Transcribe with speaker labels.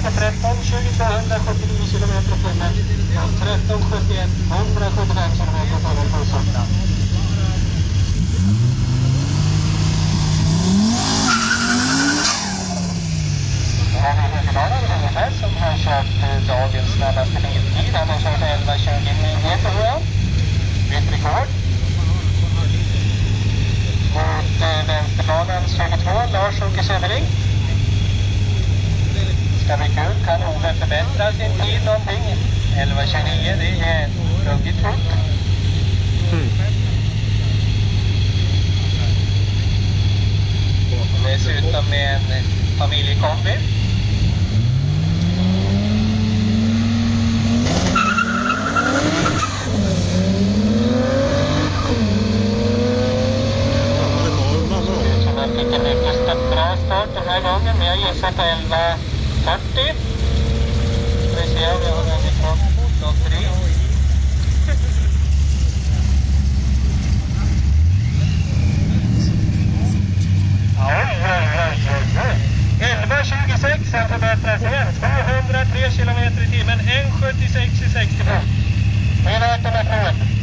Speaker 1: på 13.22 179 km/tim. 13.71 175 km/tim på Sortland. Här är huvuddagen ungefär som har kört dagens snabbaste biltid. Han har kört 11.29 tror jag. Nytt rekord. Mot vänsterbanans 22, Lars-Åke Söderling. Ska bli kul, kan Ove förbättra sin tid någonting. 11.29, det är ruggigt fort. Dessutom med en familjekombi. Jag fick en mycket bra start den här gången, men jag gissar på 11.40. Vi ser om jag har en liten lotteri. Oj, 11.26, sen förbättras igen. 203 km/tim, 1.76 i 60. Det är värt en applåd.